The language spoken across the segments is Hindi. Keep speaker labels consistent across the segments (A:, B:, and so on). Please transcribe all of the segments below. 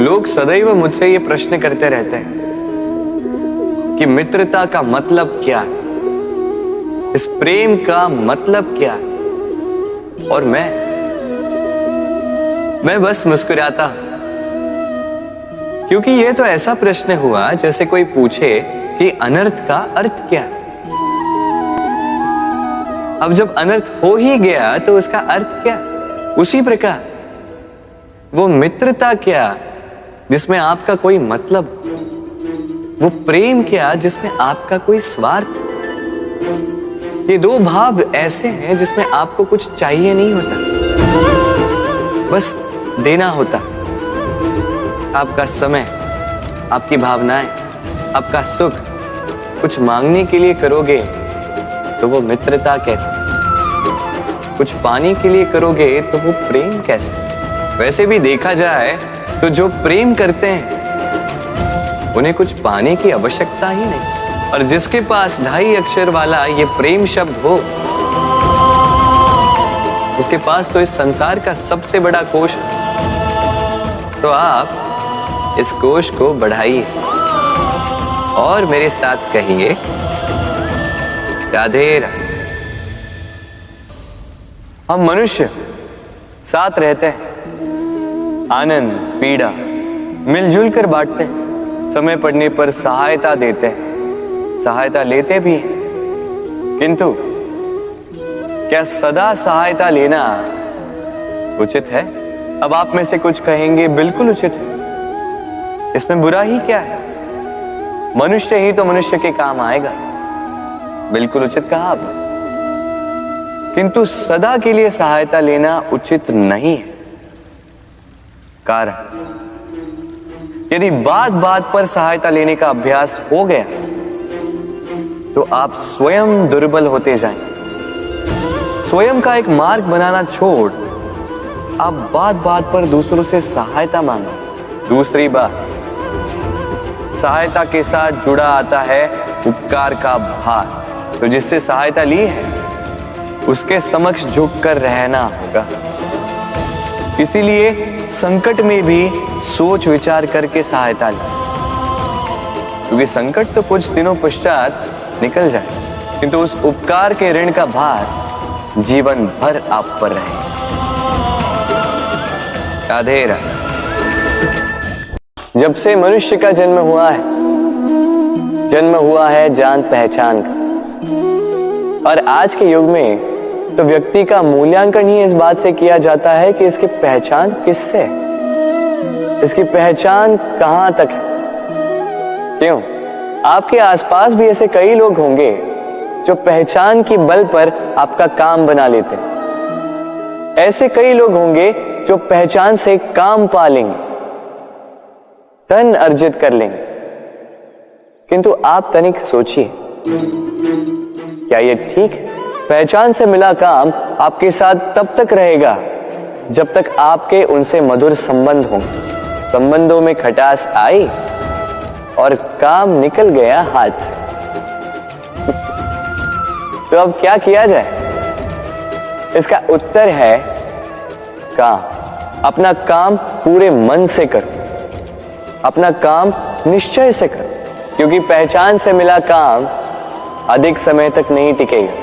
A: लोग सदैव मुझसे ये प्रश्न करते रहते हैं कि मित्रता का मतलब क्या है, इस प्रेम का मतलब क्या है। और मैं बस मुस्कुराता हूं, क्योंकि ये तो ऐसा प्रश्न हुआ जैसे कोई पूछे कि अनर्थ का अर्थ क्या है। अब जब अनर्थ हो ही गया तो उसका अर्थ क्या? उसी प्रकार वो मित्रता क्या जिसमें आपका कोई मतलब, वो प्रेम क्या जिसमें आपका कोई स्वार्थ। ये दो भाव ऐसे हैं जिसमें आपको कुछ चाहिए नहीं होता, बस देना होता। आपका समय, आपकी भावनाएं, आपका सुख कुछ मांगने के लिए करोगे तो वो मित्रता कैसे? कुछ पाने के लिए करोगे तो वो प्रेम कैसे? वैसे भी देखा जाए तो जो प्रेम करते हैं उन्हें कुछ पाने की आवश्यकता ही नहीं, और जिसके पास 2.5 अक्षर वाला ये प्रेम शब्द हो उसके पास तो इस संसार का सबसे बड़ा कोश है। तो आप इस कोश को बढ़ाइए और मेरे साथ कहिए राधे राधे। हम मनुष्य साथ रहते हैं, आनंद पीड़ा मिलजुल कर बांटते हैं, समय पड़ने पर सहायता देते हैं, सहायता लेते भी हैं। किंतु क्या सदा सहायता लेना उचित है? अब आप में से कुछ कहेंगे बिल्कुल उचित है, इसमें बुरा ही क्या है? मनुष्य ही तो मनुष्य के काम आएगा। बिल्कुल उचित कहा आपने, किंतु सदा के लिए सहायता लेना उचित नहीं है। कारण, यदि बात बात पर सहायता लेने का अभ्यास हो गया तो आप स्वयं दुर्बल होते जाएंगे। स्वयं का एक मार्ग बनाना छोड़ आप बात बात पर दूसरों से सहायता मांगो। दूसरी बात, सहायता के साथ जुड़ा आता है उपकार का भार। तो जिससे सहायता ली है उसके समक्ष झुककर रहना होगा। इसीलिए संकट में भी सोच विचार करके सहायता लें, क्योंकि संकट तो कुछ दिनों पश्चात निकल जाए, किंतु उस उपकार के ऋण का भार जीवन भर आप पर रहे। राधे राधे। जब से मनुष्य का जन्म हुआ है जान पहचान का, और आज के युग में तो व्यक्ति का मूल्यांकन ही इस बात से किया जाता है कि इसकी पहचान किससे है, इसकी पहचान कहां तक है। क्यों? आपके आसपास भी ऐसे कई लोग होंगे जो पहचान की बल पर आपका काम बना लेते हैं। ऐसे कई लोग होंगे जो पहचान से काम पा लेंगे, धन अर्जित कर लेंगे। किंतु आप तनिक सोचिए, क्या ये ठीक है? पहचान से मिला काम आपके साथ तब तक रहेगा जब तक आपके उनसे मधुर संबंध हों। संबंधों में खटास आई और काम निकल गया हाथ से। तो अब क्या किया जाए? इसका उत्तर है काम। अपना काम पूरे मन से करो, अपना काम निश्चय से करो, क्योंकि पहचान से मिला काम अधिक समय तक नहीं टिकेगा,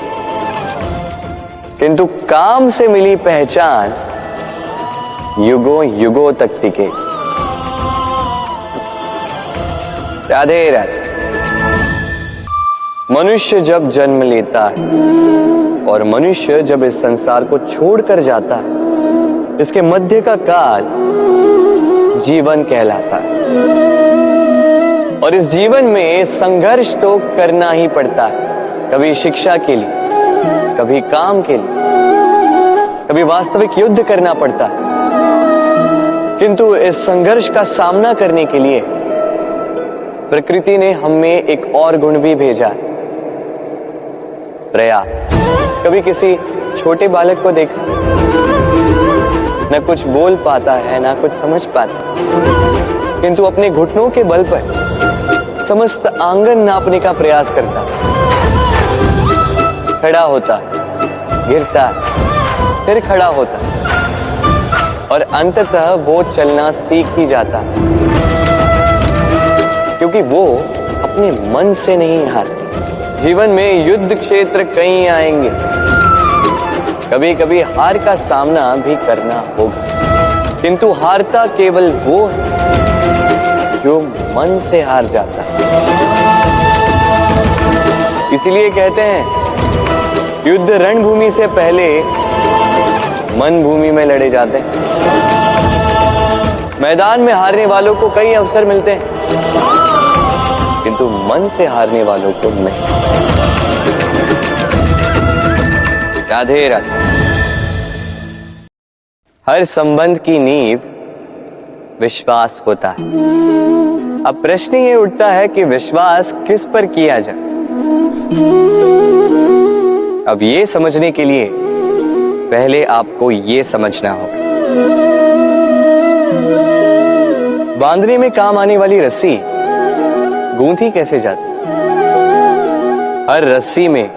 A: किंतु काम से मिली पहचान युगों युगों तक टिके। राधे राधे। मनुष्य जब जन्म लेता है और मनुष्य जब इस संसार को छोड़कर जाता है, इसके मध्य का काल जीवन कहलाता है। और इस जीवन में संघर्ष तो करना ही पड़ता है, कभी शिक्षा के लिए, कभी काम के लिए, कभी वास्तविक युद्ध करना पड़ता है। किंतु इस संघर्ष का सामना करने के लिए प्रकृति ने हमें एक और गुण भी भेजा, प्रयास। कभी किसी छोटे बालक को देखा, न कुछ बोल पाता है ना कुछ समझ पाता, किंतु अपने घुटनों के बल पर समस्त आंगन नापने का प्रयास करता, खड़ा होता, गिरता, फिर खड़ा होता, और अंततः वो चलना सीख ही जाता है, क्योंकि वो अपने मन से नहीं हारता। जीवन में युद्ध क्षेत्र कई आएंगे, कभी कभी हार का सामना भी करना होगा, किंतु हारता केवल वो है जो मन से हार जाता है। इसीलिए कहते हैं युद्ध रणभूमि से पहले मन भूमि में लड़े जाते हैं। मैदान में हारने वालों को कई अवसर मिलते हैं, किंतु मन से हारने वालों को नहीं। राधे राधे। हर संबंध की नींव विश्वास होता है। अब प्रश्न ये उठता है कि विश्वास किस पर किया जाए। अब ये समझने के लिए पहले आपको ये समझना होगा, बांधने में काम आने वाली रस्सी गूंथी कैसे जाती। हर रस्सी में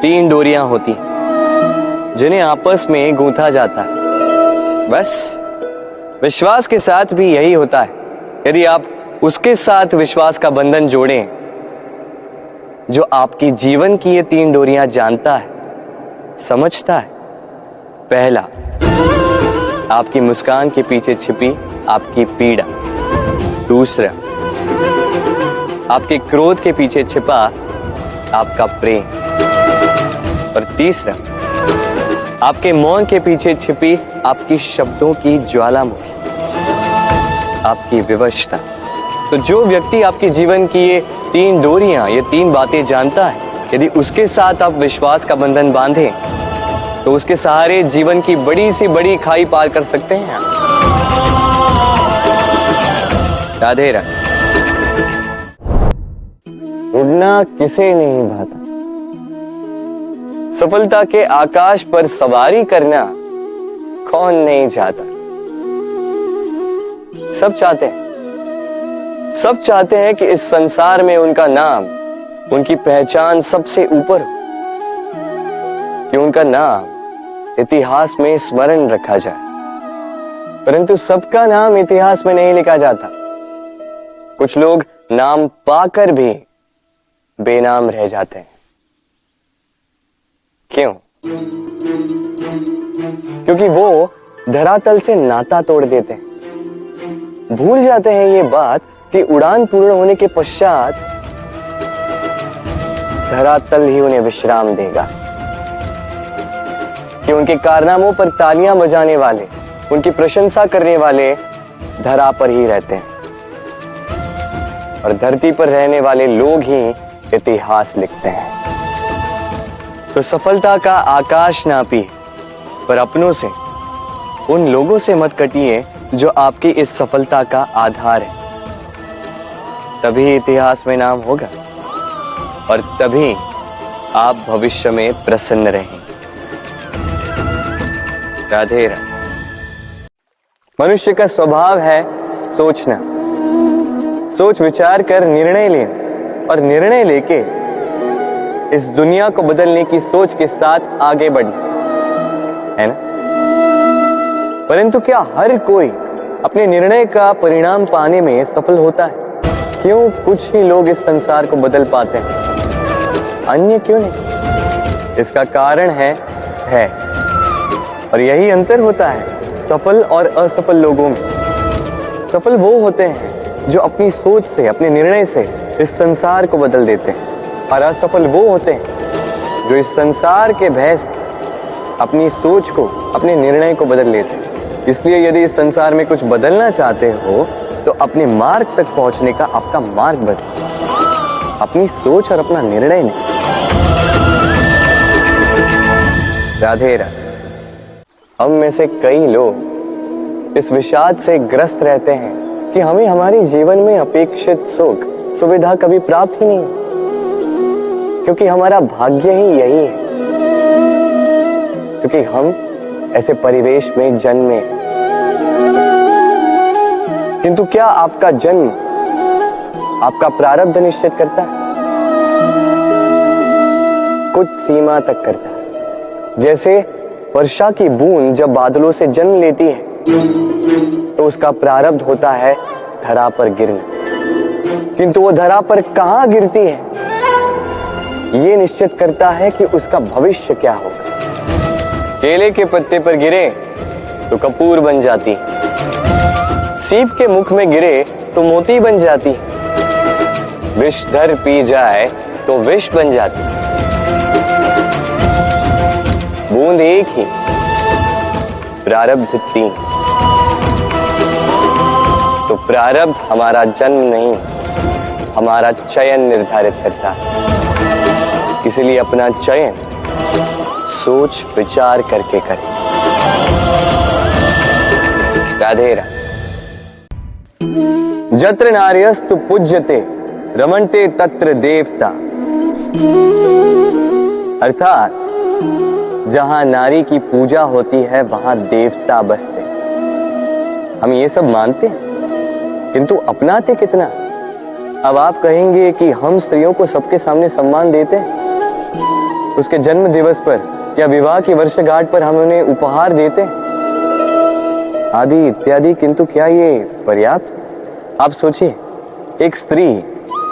A: 3 डोरियां होती जिन्हें आपस में गूंथा जाता है। बस विश्वास के साथ भी यही होता है। यदि आप उसके साथ विश्वास का बंधन जोड़ें जो आपकी जीवन की ये 3 डोरियां जानता है, समझता है। पहला, आपकी मुस्कान के पीछे छिपी आपकी पीड़ा। दूसरा, आपके क्रोध के पीछे छिपा आपका प्रेम। और तीसरा, आपके मौन के पीछे छिपी आपकी शब्दों की ज्वालामुखी, आपकी विवशता। तो जो व्यक्ति आपके जीवन की ये 3 डोरियां, ये 3 बातें जानता है, यदि उसके साथ आप विश्वास का बंधन बांधें तो उसके सहारे जीवन की बड़ी सी बड़ी खाई पार कर सकते हैं। राधे राधे। उड़ना किसे नहीं भाता, सफलता के आकाश पर सवारी करना कौन नहीं चाहता। सब चाहते हैं, सब चाहते हैं कि इस संसार में उनका नाम, उनकी पहचान सबसे ऊपर हो, कि उनका नाम इतिहास में स्मरण रखा जाए। परंतु सबका नाम इतिहास में नहीं लिखा जाता। कुछ लोग नाम पाकर भी बेनाम रह जाते हैं। क्यों? क्योंकि वो धरातल से नाता तोड़ देते हैं। भूल जाते हैं ये बात कि उड़ान पूर्ण होने के पश्चात धरातल ही उन्हें विश्राम देगा, कि उनके कारनामों पर तालियां बजाने वाले, उनकी प्रशंसा करने वाले धरा पर ही रहते हैं, और धरती पर रहने वाले लोग ही इतिहास लिखते हैं। तो सफलता का आकाश नापिए, पर अपनों से, उन लोगों से मत कटिए जो आपकी इस सफलता का आधार है। तभी इतिहास में नाम होगा और तभी आप भविष्य में प्रसन्न रहेंगे। राधे राधे। मनुष्य का स्वभाव है सोचना, सोच विचार कर निर्णय लेना, और निर्णय लेके इस दुनिया को बदलने की सोच के साथ आगे बढ़ना, है ना? परंतु क्या हर कोई अपने निर्णय का परिणाम पाने में सफल होता है? क्यों कुछ ही लोग इस संसार को बदल पाते हैं, अन्य क्यों नहीं? इसका कारण है और यही अंतर होता है सफल और असफल लोगों में। सफल वो होते हैं जो अपनी सोच से, अपने निर्णय से इस संसार को बदल देते हैं, और असफल वो होते हैं जो इस संसार के भय से अपनी सोच को, अपने निर्णय को बदल लेते हैं। इसलिए यदि इस संसार में कुछ बदलना चाहते हो तो अपने मार्ग तक पहुंचने का आपका मार्ग बदलो, अपनी सोच और अपना निर्णय नहीं। राधे राधे। हम में से कई लोग इस विषाद से ग्रस्त रहते हैं कि हमें हमारे जीवन में अपेक्षित सुख सुविधा कभी प्राप्त ही नहीं, क्योंकि हमारा भाग्य ही यही है, क्योंकि हम ऐसे परिवेश में जन्मे। किंतु क्या आपका जन्म आपका प्रारब्ध निश्चित करता है? कुछ सीमा तक करता है। जैसे वर्षा की बूंद जब बादलों से जन्म लेती है तो उसका प्रारब्ध होता है धरा पर गिरना, किंतु वो धरा पर कहां गिरती है ये निश्चित करता है कि उसका भविष्य क्या होगा। केले के पत्ते पर गिरे तो कपूर बन जाती, सीप के मुख में गिरे तो मोती बन जाती, विषधर पी जाए तो विष बन जाती। बूंद एक ही, प्रारब्ध तीन। तो प्रारब्ध हमारा जन्म नहीं, हमारा चयन निर्धारित करता है। इसलिए अपना चयन सोच विचार करके करें। राधे राधे। जत्र नार्यस्तु पूज्यते रमणते तत्र देवता, अर्थात जहां नारी की पूजा होती है वहां देवता बसते। हम ये सब मानते हैं किंतु अपनाते कितना। अब आप कहेंगे कि हम स्त्रियों को सबके सामने सम्मान देते हैं, उसके जन्म दिवस पर या विवाह की वर्षगांठ पर हम उन्हें उपहार देते हैं आदि इत्यादि, किंतु क्या ये पर्याप्त? आप सोचिए, एक स्त्री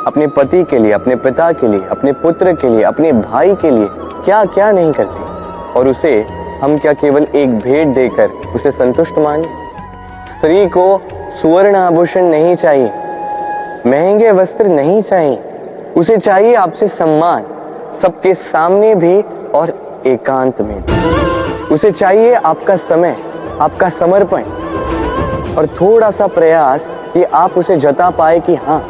A: अपने पति के लिए, अपने पिता के लिए, अपने पुत्र के लिए, अपने भाई के लिए क्या क्या नहीं करती, और उसे हम क्या केवल एक भेंट देकर उसे संतुष्ट माने? स्त्री को सुवर्ण आभूषण नहीं चाहिए, महंगे वस्त्र नहीं चाहिए, उसे चाहिए आपसे सम्मान, सबके सामने भी और एकांत में भी। उसे चाहिए आपका समय, आपका समर्पण और थोड़ा सा प्रयास कि आप उसे जता पाए कि हाँ,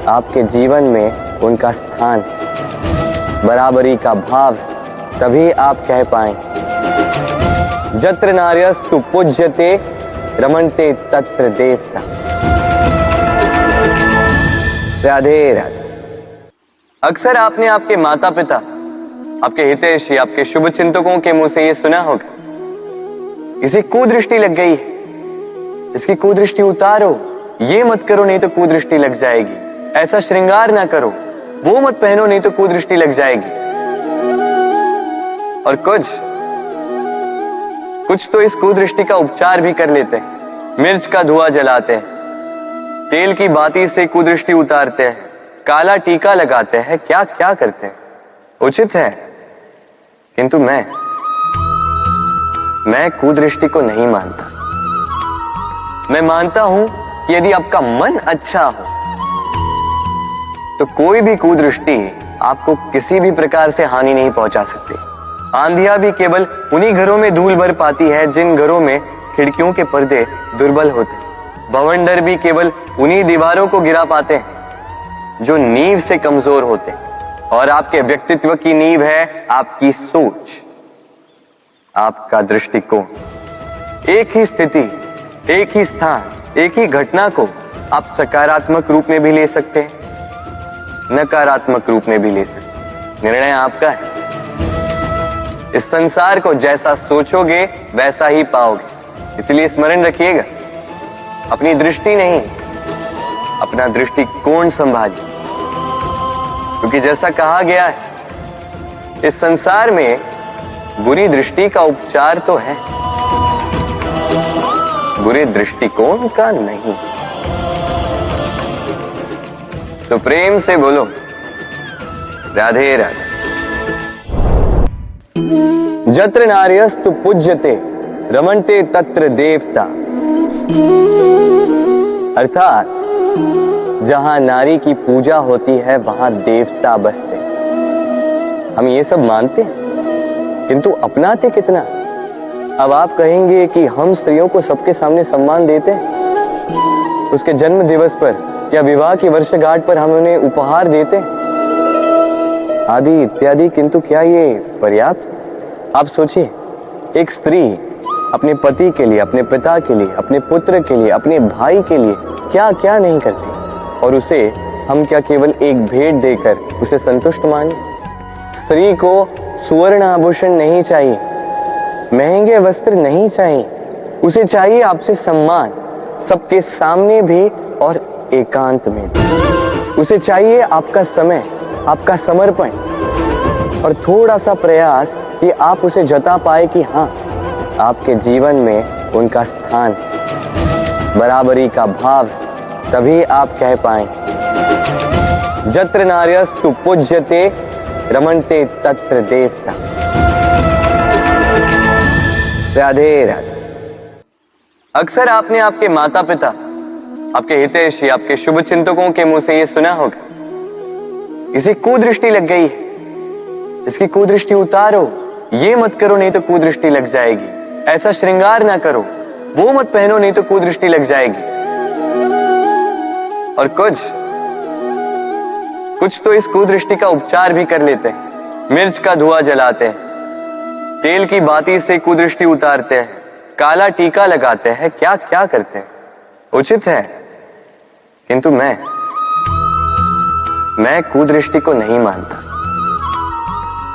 A: आपके जीवन में उनका स्थान, बराबरी का भाव, तभी आप कह पाए जत्र नार्यस्तु पूज्यते रमणते तत्र देवता। राधे राधे। अक्सर आपने आपके माता पिता, आपके हितैषी, आपके शुभ चिंतकों के मुंह से यह सुना होगा, इसे कुदृष्टि लग गई है, इसकी कुदृष्टि उतारो, ये मत करो नहीं तो कुदृष्टि लग जाएगी, ऐसा श्रृंगार ना करो, वो मत पहनो नहीं तो कुदृष्टि लग जाएगी। और कुछ तो इस कुदृष्टि का उपचार भी कर लेते हैं। मिर्च का धुआं जलाते हैं, तेल की बाती से कुदृष्टि उतारते हैं, काला टीका लगाते हैं, क्या क्या करते हैं। उचित है, किंतु मैं कुदृष्टि को नहीं मानता। मैं मानता हूं कि यदि आपका मन अच्छा हो तो कोई भी कुदृष्टि आपको किसी भी प्रकार से हानि नहीं पहुंचा सकती। आंधियां भी केवल उन्हीं घरों में धूल भर पाती है जिन घरों में खिड़कियों के पर्दे दुर्बल होते। बवंडर भी केवल उन्हीं दीवारों को गिरा पाते हैं जो नींव से कमजोर होते। और आपके व्यक्तित्व की नींव है आपकी सोच, आपका दृष्टिकोण। एक ही स्थिति, एक ही स्थान, एक ही घटना को आप सकारात्मक रूप में भी ले सकते हैं, नकारात्मक रूप में भी ले सकते हैं। निर्णय आपका है। इस संसार को जैसा सोचोगे वैसा ही पाओगे। इसलिए स्मरण रखिएगा, अपनी दृष्टि नहीं, अपना दृष्टिकोण संभालिए। क्योंकि जैसा कहा गया है, इस संसार में बुरी दृष्टि का उपचार तो है, बुरे दृष्टिकोण का नहीं। तो प्रेम से बोलो राधे राधे। जत्र नार्यस्तु पूज्यते रमणते तत्र देवता, अर्थात जहां नारी की पूजा होती है वहां देवता बसते। हम ये सब मानते हैं किंतु अपनाते कितना। अब आप कहेंगे कि हम स्त्रियों को सबके सामने सम्मान देते हैं, उसके जन्म दिवस पर या विवाह की वर्षगांठ पर हम उन्हें उपहार देते हैं आदि इत्यादि, किंतु क्या ये पर्याप्त? आप सोचिए, एक स्त्री अपने पति के लिए, अपने पिता के लिए, अपने पुत्र के लिए, अपने भाई के लिए क्या क्या नहीं करती, और उसे हम क्या केवल एक भेंट देकर उसे संतुष्ट माने? स्त्री को सुवर्ण आभूषण नहीं चाहिए, महंगे वस्त्र नहीं चाहिए, उसे चाहिए आपसे सम्मान, सबके सामने भी और एकांत में भी। उसे चाहिए आपका समय, आपका समर्पण और थोड़ा सा प्रयास कि आप उसे जता पाए कि हाँ, आपके जीवन में उनका स्थान, बराबरी का भाव, तभी आप कह पाए जत्र नार्यस्तु पूज्यते रमन्ते तत्र देवता। राधे राधे। अक्सर आपने आपके माता पिता, आपके हितैषी, आपके शुभ चिंतकों के मुंह से यह सुना होगा, इसे कुदृष्टि लग गई है, इसकी कुदृष्टि उतारो, ये मत करो नहीं तो कुदृष्टि लग जाएगी, ऐसा श्रृंगार ना करो, वो मत पहनो नहीं तो कुदृष्टि लग जाएगी। और कुछ तो इस कुदृष्टि का उपचार भी कर लेते हैं। मिर्च का धुआं जलाते हैं, तेल की बाती से कुदृष्टि उतारते हैं, काला टीका लगाते हैं, क्या क्या करते हैं। उचित है, किंतु मैं कुदृष्टि को नहीं मानता।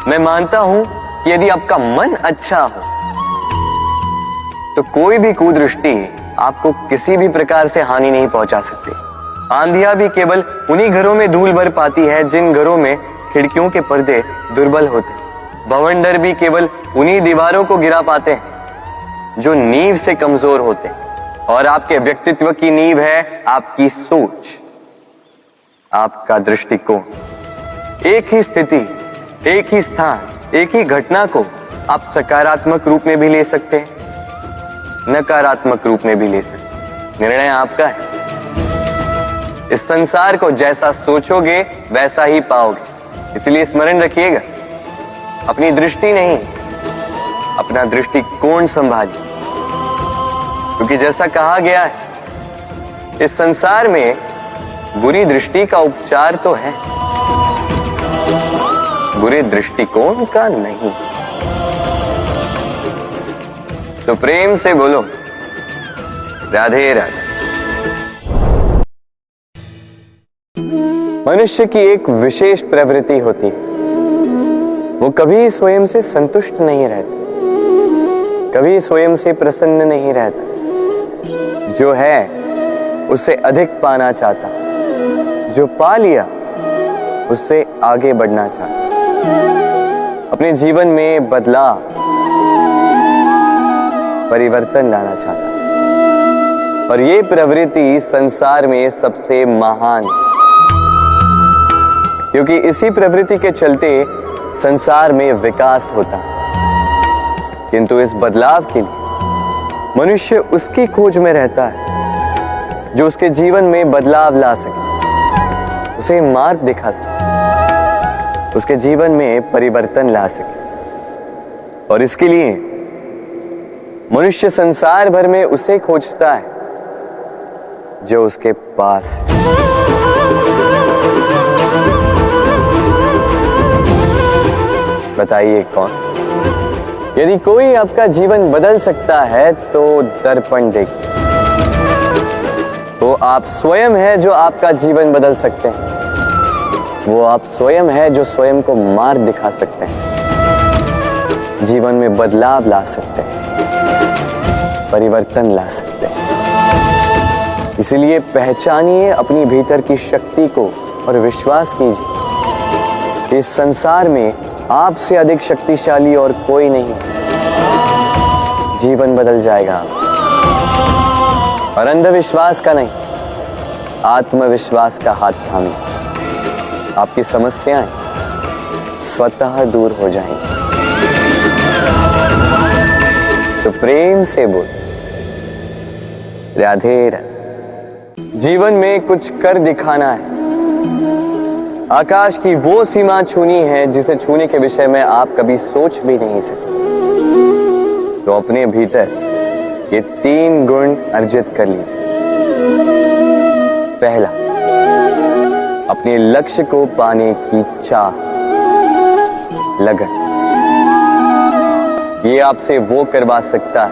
A: मैं मानता हूं कि यदि आपका मन अच्छा हो तो कोई भी कुदृष्टि आपको किसी भी प्रकार से हानि नहीं पहुंचा सकती। आंधियां भी केवल उन्हीं घरों में धूल भर पाती है जिन घरों में खिड़कियों के पर्दे दुर्बल होते। भवंडर भी केवल उन्हीं दीवारों को गिरा पाते हैं जो नींव से कमजोर होते हैं। और आपके व्यक्तित्व की नींव है आपकी सोच, आपका दृष्टिकोण। एक ही स्थिति, एक ही स्थान, एक ही घटना को आप सकारात्मक रूप में भी ले सकते हैं, नकारात्मक रूप में भी ले सकते हैं। निर्णय आपका है। इस संसार को जैसा सोचोगे वैसा ही पाओगे। इसलिए स्मरण रखिएगा, अपनी दृष्टि नहीं, अपना दृष्टिकोण संभालिए। क्योंकि जैसा कहा गया है, इस संसार में बुरी दृष्टि का उपचार तो है, बुरे दृष्टिकोण का नहीं। तो प्रेम से बोलो राधे राधे। मनुष्य की एक विशेष प्रवृत्ति होती है, वो कभी स्वयं से संतुष्ट नहीं रहता, कभी स्वयं से प्रसन्न नहीं रहता। जो है उससे अधिक पाना चाहता, जो पा लिया उससे आगे बढ़ना चाहता, अपने जीवन में बदलाव, परिवर्तन लाना चाहता। और ये प्रवृत्ति संसार में सबसे महान है, क्योंकि इसी प्रवृत्ति के चलते संसार में विकास होता है। किंतु इस बदलाव के लिए मनुष्य उसकी खोज में रहता है जो उसके जीवन में बदलाव ला सके, उसे मार्ग दिखा सके, उसके जीवन में परिवर्तन ला सके। और इसके लिए मनुष्य संसार भर में उसे खोजता है जो उसके पास है। बताइए कौन? यदि कोई आपका जीवन बदल सकता है तो दर्पण देखिए। वो आप स्वयं है जो आपका जीवन बदल सकते हैं। वो आप स्वयं है जो स्वयं को मार्ग दिखा सकते हैं, जीवन में बदलाव ला सकते हैं, परिवर्तन ला सकते हैं। इसलिए पहचानिए अपनी भीतर की शक्ति को और विश्वास कीजिए, इस संसार में आपसे अधिक शक्तिशाली और कोई नहीं। जीवन बदल जाएगा। और अंधविश्वास का नहीं, आत्मविश्वास का हाथ थामिए, आपकी समस्याएं स्वतः दूर हो जाएंगी। तो प्रेम से बोल राधे राधे। जीवन में कुछ कर दिखाना है, आकाश की वो सीमा छूनी है जिसे छूने के विषय में आप कभी सोच भी नहीं सकते। तो अपने भीतर ये 3 गुण अर्जित कर लीजिए। पहला, अपने लक्ष्य को पाने की चाह, लगन। ये आपसे वो करवा सकता है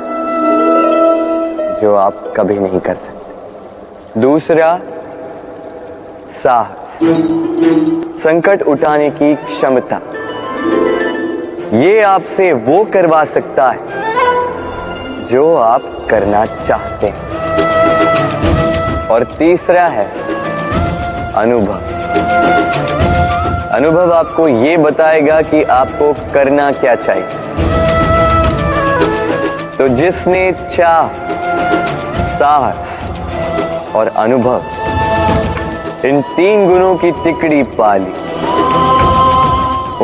A: जो आप कभी नहीं कर सकते। दूसरा, साहस, संकट उठाने की क्षमता। ये आपसे वो करवा सकता है जो आप करना चाहते हैं। और तीसरा है अनुभव। अनुभव आपको ये बताएगा कि आपको करना क्या चाहिए। तो जिसने चाह, साहस और अनुभव, इन 3 गुणों की तिकड़ी पाली,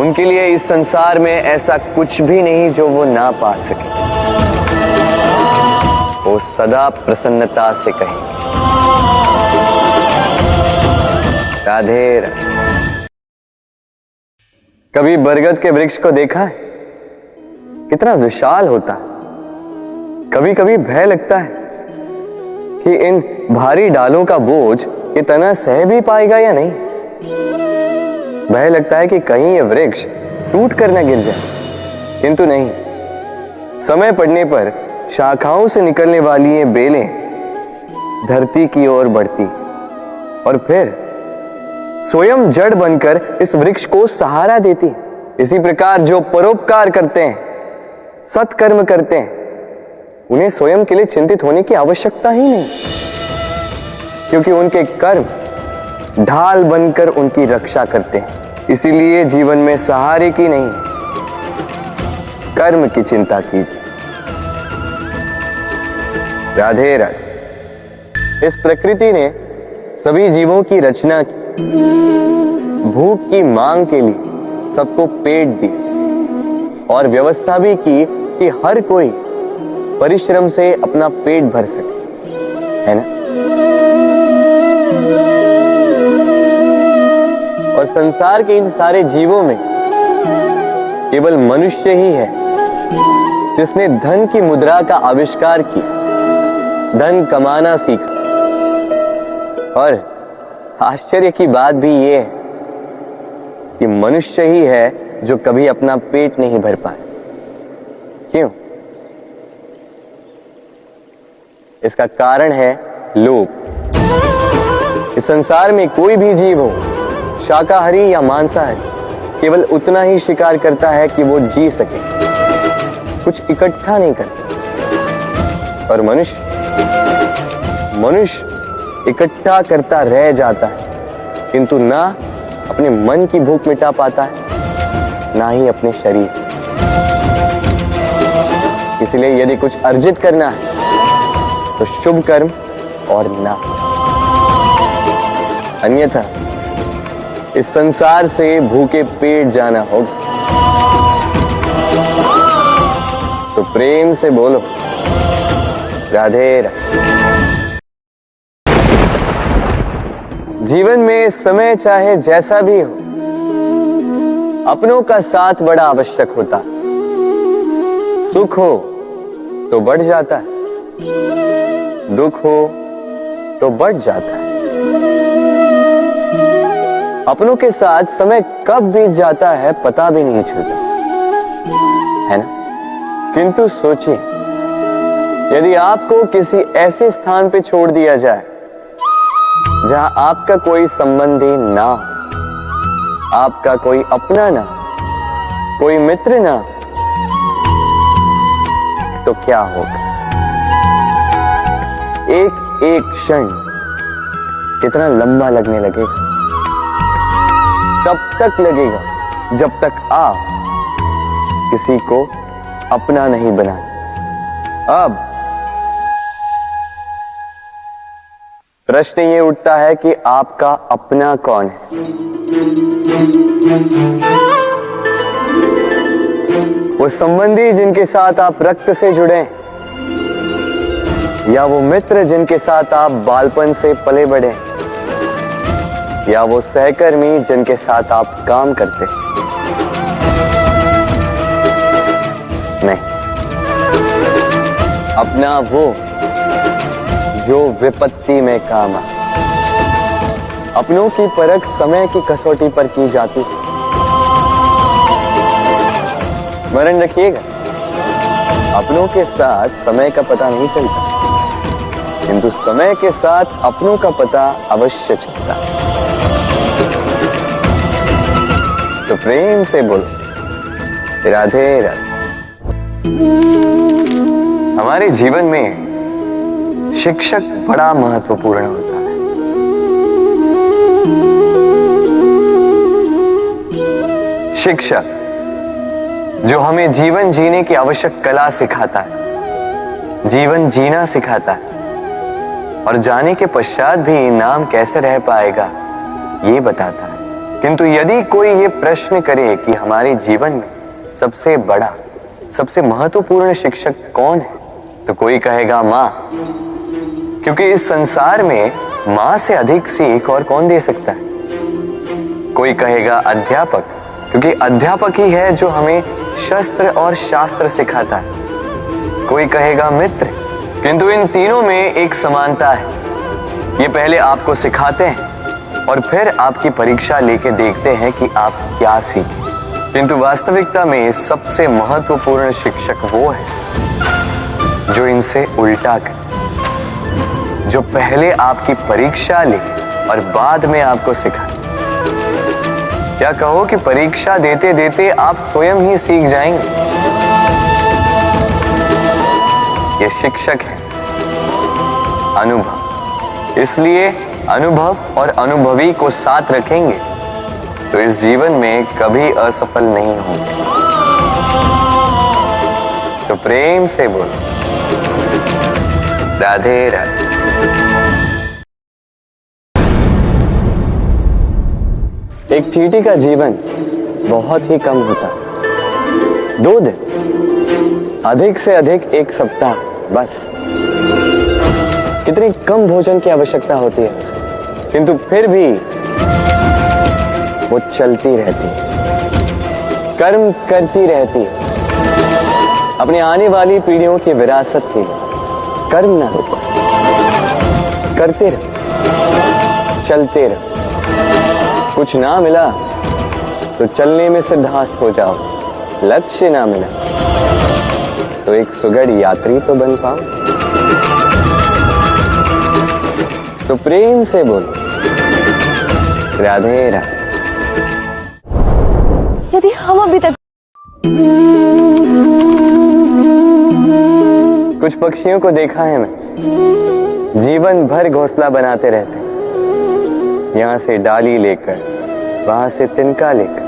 A: उनके लिए इस संसार में ऐसा कुछ भी नहीं जो वो ना पा सके। वो सदा प्रसन्नता से कहेंगे राधे राधे। कभी बरगद के वृक्ष को देखा है? कितना विशाल होता है। कभी कभी भय लगता है कि इन भारी डालों का बोझ ये तना सह भी पाएगा या नहीं। भय लगता है कि कहीं ये वृक्ष टूट कर न गिर जाए, किंतु नहीं। समय पड़ने पर शाखाओं से निकलने वाली ये बेलें धरती की ओर बढ़ती और फिर स्वयं जड़ बनकर इस वृक्ष को सहारा देती। इसी प्रकार जो परोपकार करते हैं, सत्कर्म करते हैं, उन्हें स्वयं के लिए चिंतित होने की आवश्यकता ही नहीं, क्योंकि उनके कर्म ढाल बनकर उनकी रक्षा करते हैं। इसीलिए जीवन में सहारे की नहीं, कर्म की चिंता कीजिए। राधे राधे। इस प्रकृति ने सभी जीवों की रचना की, भूख की मांग के लिए सबको पेट दी और व्यवस्था भी की कि हर कोई परिश्रम से अपना पेट भर सके, है ना। और संसार के इन सारे जीवों में केवल मनुष्य ही है जिसने धन की मुद्रा का आविष्कार किया, धन कमाना सीखा। और आश्चर्य की बात भी यह है कि मनुष्य ही है जो कभी अपना पेट नहीं भर पाए। क्यों? इसका कारण है लोभ। इस संसार में कोई भी जीव हो, शाकाहारी या मांसाहारी, केवल उतना ही शिकार करता है कि वो जी सके, कुछ इकट्ठा नहीं करता। और मनुष्य इकट्ठा करता रह जाता है, किंतु ना अपने मन की भूख मिटा पाता है, ना ही अपने शरीर। इसलिए यदि कुछ अर्जित करना है तो शुभ कर्म और ना, अन्यथा इस संसार से भूखे पेट जाना होगा। तो प्रेम से बोलो राधे राधे। जीवन में समय चाहे जैसा भी हो, अपनों का साथ बड़ा आवश्यक होता है। सुख हो तो बढ़ जाता है, दुख हो तो बढ़ जाता है। अपनों के साथ समय कब बीत जाता है पता भी नहीं चलता, है ना। किंतु सोचिए, यदि आपको किसी ऐसे स्थान पे छोड़ दिया जाए जहां आपका कोई संबंधी ना हो, आपका कोई अपना ना, कोई मित्र ना, तो क्या होगा? एक एक क्षण कितना लंबा लगने लगेगा। तब तक लगेगा जब तक आप किसी को अपना नहीं बनाए। अब प्रश्न ये उठता है कि आपका अपना कौन है? वो संबंधी जिनके साथ आप रक्त से जुड़े, या वो मित्र जिनके साथ आप बालपन से पले बढ़े, या वो सहकर्मी जिनके साथ आप काम करते? नहीं, अपना वो जो विपत्ति में काम आए। अपनों की परख समय की कसौटी पर की जाती है। स्मरण रखिएगा, अपनों के साथ समय का पता नहीं चलता, किंतु समय के साथ अपनों का पता अवश्य चलता है। तो प्रेम से बोलो राधे राधे। हमारे जीवन में शिक्षक बड़ा महत्वपूर्ण होता है। शिक्षक जो हमें जीवन जीने की आवश्यक कला सिखाता है, जीवन जीना सिखाता है और जाने के पश्चात भी नाम कैसे रह पाएगा ये बताता है। किंतु यदि कोई ये प्रश्न करे कि हमारे जीवन में सबसे बड़ा, सबसे महत्वपूर्ण शिक्षक कौन है, तो कोई कहेगा माँ, क्योंकि इस संसार में माँ से अधिक सीख और कौन दे सकता है। कोई कहेगा अध्यापक, क्योंकि अध्यापक ही है जो हमें शस्त्र और शास्त्र सिखाता है। कोई कहेगा मित्र, किंतु इन तीनों में एक समानता है, ये पहले आपको सिखाते हैं और फिर आपकी परीक्षा लेके देखते हैं कि आप क्या सीखें। किंतु वास्तविकता में सबसे महत्वपूर्ण शिक्षक वो है जो इनसे उल्टा करे, जो पहले आपकी परीक्षा ले और बाद में आपको सिखाए। क्या कहो कि परीक्षा देते देते आप स्वयं ही सीख जाएंगे। ये शिक्षक है अनुभव। इसलिए अनुभव और अनुभवी को साथ रखेंगे तो इस जीवन में कभी असफल नहीं होंगे। तो प्रेम से बोलो राधे राधे। एक चींटी का जीवन बहुत ही कम होता है, 2 दिन, अधिक से अधिक 1 सप्ताह, बस। कितनी कम भोजन की आवश्यकता होती है उसे, किंतु फिर भी वो चलती रहती है, कर्म करती रहती है अपनी आने वाली पीढ़ियों की विरासत के लिए। कर्म ना रुको, करते रहो, चलते रहो। कुछ ना मिला तो चलने में सिद्धास्त हो जाओ, लक्ष्य ना मिला तो एक सुगढ़ यात्री तो बन पाओ। तो प्रेम से बोलो राधे राधे।
B: यदि हम अभी तक
A: कुछ पक्षियों को देखा है मैं, जीवन भर घोंसला बनाते रहते हैं, यहां से डाली लेकर, वहां से तिनका लेकर,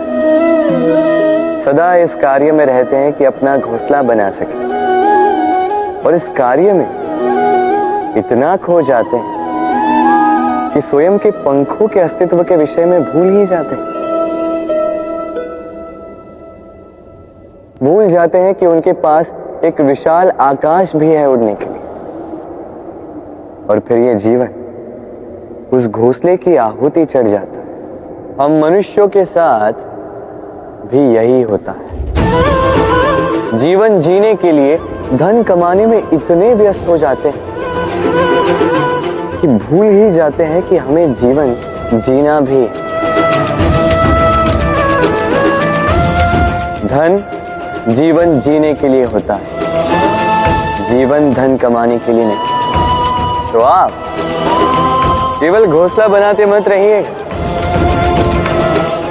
A: सदा इस कार्य में रहते हैं कि अपना घोंसला बना सके। और इस कार्य में इतना खो जाते हैं कि स्वयं के पंखों के अस्तित्व के विषय में भूल ही जाते हैं। भूल जाते हैं कि उनके पास एक विशाल आकाश भी है उड़ने के लिए। और फिर ये जीवन उस घोंसले की आहुति चढ़ जाता है। हम मनुष्यों के साथ भी यही होता है। जीवन जीने के लिए धन कमाने में इतने व्यस्त हो जाते हैं कि भूल ही जाते हैं कि हमें जीवन जीना भी है। धन जीवन जीने के लिए होता है, जीवन धन कमाने के लिए नहीं। तो आप केवल घोंसला बनाते मत रहिए,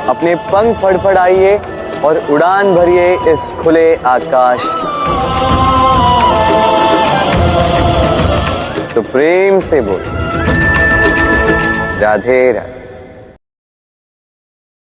A: अपने पंख फड़फड़ाइए और उड़ान भरिए इस खुले आकाश। तो प्रेम से बोल राधे राधे।